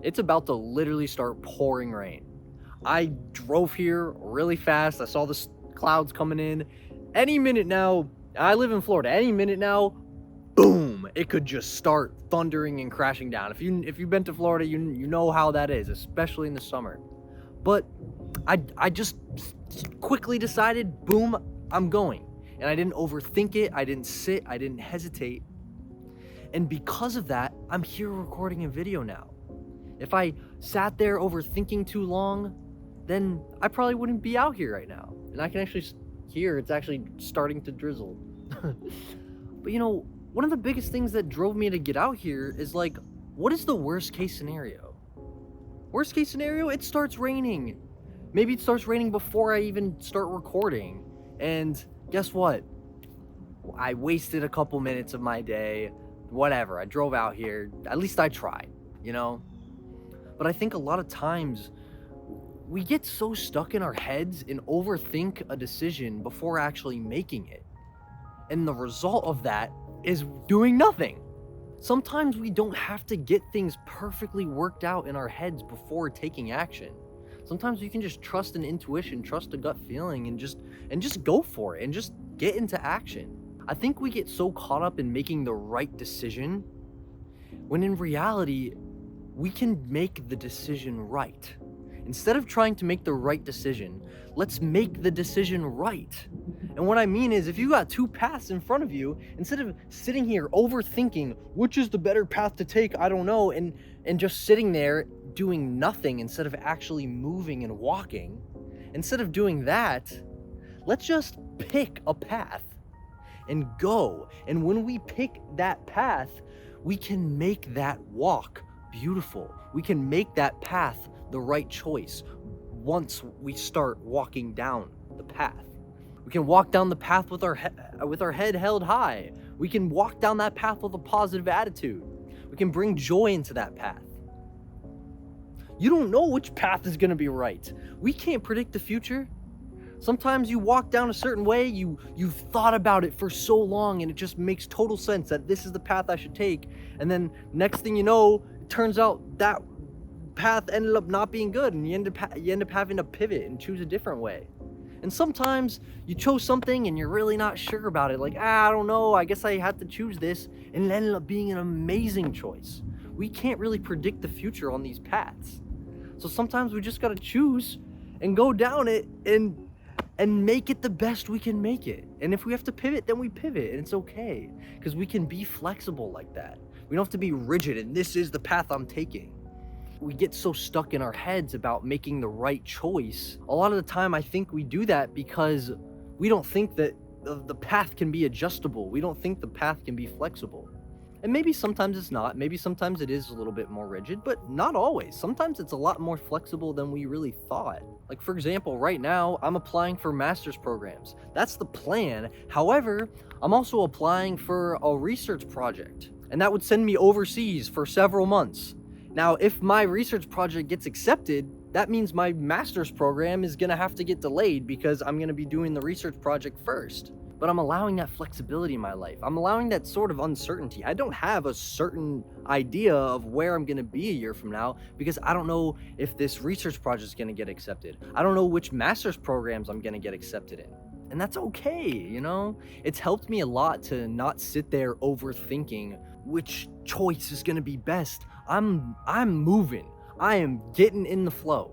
It's about to literally start pouring rain. I drove here really fast. I saw the clouds coming in. Any minute now, I live in Florida. Any minute now, boom, it could just start thundering and crashing down. If you've been to Florida, you know how that is, especially in the summer. But I just quickly decided, boom, I'm going. And I didn't overthink it. I didn't sit. I didn't hesitate. And because of that, I'm here recording a video now. If I sat there overthinking too long, then I probably wouldn't be out here right now. And I can actually hear it's actually starting to drizzle. But one of the biggest things that drove me to get out here is like, what is the worst case scenario? Worst case scenario, it starts raining. Maybe it starts raining before I even start recording. And guess what? I wasted a couple minutes of my day. Whatever, I drove out here. At least I tried, But I think a lot of times we get so stuck in our heads and overthink a decision before actually making it. And the result of that is doing nothing. Sometimes we don't have to get things perfectly worked out in our heads before taking action. Sometimes we can just trust an intuition, trust a gut feeling, and just go for it and just get into action. I think we get so caught up in making the right decision when in reality, we can make the decision right. Instead of trying to make the right decision, let's make the decision right. And what I mean is, if you got two paths in front of you, instead of sitting here overthinking which is the better path to take, I don't know, and just sitting there doing nothing instead of actually moving and walking, instead of doing that, let's just pick a path and go. And when we pick that path, we can make that walk beautiful. We can make that path the right choice once we start walking down the path. We can walk down the path with our head held high. We can walk down that path with a positive attitude. We can bring joy into that path. You don't know which path is going to be right. We can't predict the future. Sometimes you walk down a certain way, you've thought about it for so long, and it just makes total sense that this is the path I should take. And then next thing you know, it turns out that path ended up not being good, and you end up having to pivot and choose a different way. And sometimes you chose something and you're really not sure about it. Like, I don't know, I guess I had to choose this, and it ended up being an amazing choice. We can't really predict the future on these paths. So sometimes we just gotta choose and go down it and make it the best we can make it. And if we have to pivot, then we pivot, and it's okay, because we can be flexible like that. We don't have to be rigid and this is the path I'm taking. We get so stuck in our heads about making the right choice. A lot of the time, I think we do that because we don't think that the path can be adjustable. We don't think the path can be flexible. And maybe sometimes it's not. Maybe sometimes it is a little bit more rigid, but not always. Sometimes it's a lot more flexible than we really thought. Like, for example, right now, I'm applying for master's programs. That's the plan. However, I'm also applying for a research project, and that would send me overseas for several months. Now, if my research project gets accepted, that means my master's program is gonna have to get delayed because I'm gonna be doing the research project first. But I'm allowing that flexibility in my life. I'm allowing that sort of uncertainty. I don't have a certain idea of where I'm gonna be a year from now because I don't know if this research project is gonna get accepted. I don't know which master's programs I'm gonna get accepted in. And that's okay, It's helped me a lot to not sit there overthinking which choice is gonna be best. I'm moving. I am getting in the flow.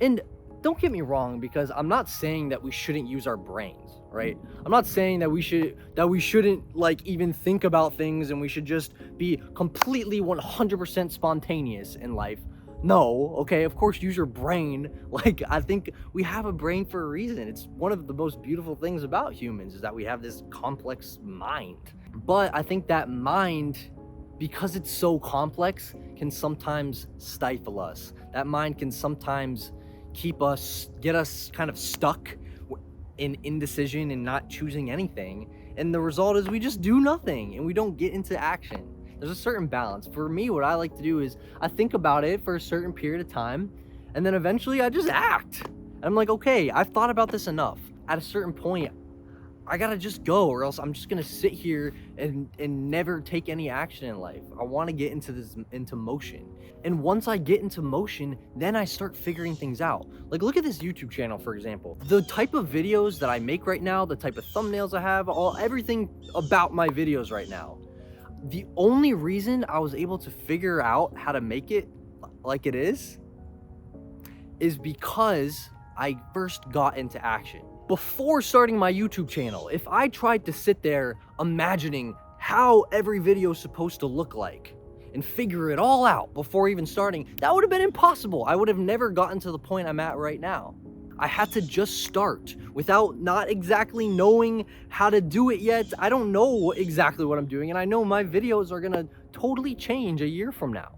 And don't get me wrong, because I'm not saying that we shouldn't use our brains, right? I'm not saying that we shouldn't like even think about things and we should just be completely 100% spontaneous in life. No, okay, of course use your brain. Like, I think we have a brain for a reason. It's one of the most beautiful things about humans is that we have this complex mind. But I think that mind, because it's so complex, can sometimes stifle us. That mind can sometimes get us kind of stuck in indecision and not choosing anything. And the result is we just do nothing and we don't get into action. There's a certain balance. For me, what I like to do is I think about it for a certain period of time, and then eventually I just act. And I'm like, okay, I've thought about this enough. At a certain point, I gotta just go, or else I'm just gonna sit here and never take any action in life. I want to get into motion. And once I get into motion, then I start figuring things out. Like, look at this YouTube channel, for example. The type of videos that I make right now, the type of thumbnails I have, everything about my videos right now. The only reason I was able to figure out how to make it like it is because I first got into action. Before starting my YouTube channel, if I tried to sit there imagining how every video is supposed to look like and figure it all out before even starting, that would have been impossible. I would have never gotten to the point I'm at right now. I had to just start without not exactly knowing how to do it yet. I don't know exactly what I'm doing, and I know my videos are gonna totally change a year from now.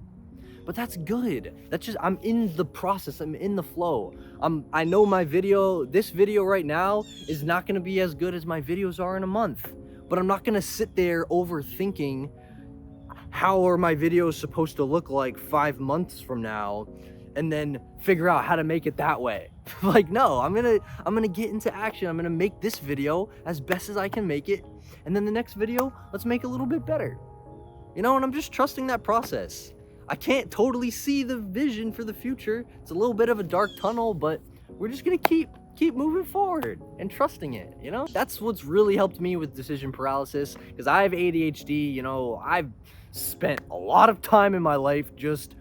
But that's good. That's just, I'm in the process, I'm in the flow. I know this video right now is not gonna be as good as my videos are in a month, but I'm not gonna sit there overthinking how are my videos supposed to look like 5 months from now and then figure out how to make it that way. Like, no, I'm gonna get into action. I'm gonna make this video as best as I can make it, and then the next video, let's make it a little bit better. You know, and I'm just trusting that process. I can't totally see the vision for the future. It's a little bit of a dark tunnel, but we're just gonna keep moving forward and trusting it, you know? That's what's really helped me with decision paralysis, because I have ADHD. You know, I've spent a lot of time in my life just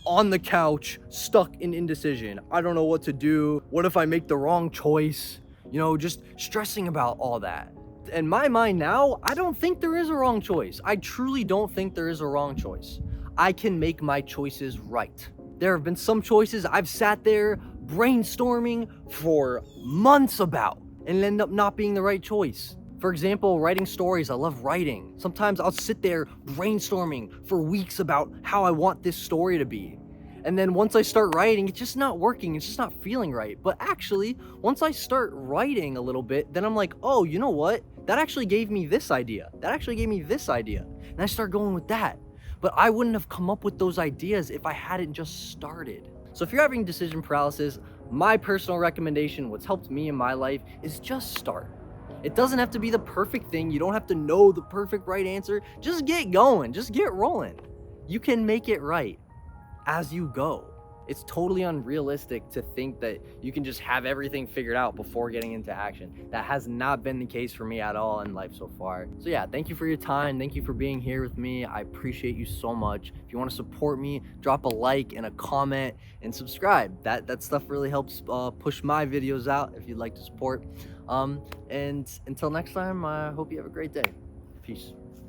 on the couch, stuck in indecision. I don't know what to do. What if I make the wrong choice? You know, just stressing about all that. In my mind now, I don't think there is a wrong choice. I truly don't think there is a wrong choice. I can make my choices right. There have been some choices I've sat there brainstorming for months about and end up not being the right choice. For example, writing stories. I love writing. Sometimes I'll sit there brainstorming for weeks about how I want this story to be. And then once I start writing, it's just not working. It's just not feeling right. But actually, once I start writing a little bit, then I'm like, oh, you know what? That actually gave me this idea. That actually gave me this idea. And I start going with that. But I wouldn't have come up with those ideas if I hadn't just started. So if you're having decision paralysis, my personal recommendation, what's helped me in my life, is just start. It doesn't have to be the perfect thing. You don't have to know the perfect right answer. Just get going. Just get rolling. You can make it right as you go. It's totally unrealistic to think that you can just have everything figured out before getting into action. That has not been the case for me at all in life so far. So yeah, thank you for your time. Thank you for being here with me. I appreciate you so much. If you want to support me, drop a like and a comment and subscribe. That stuff really helps push my videos out if you'd like to support. And until next time, I hope you have a great day. Peace.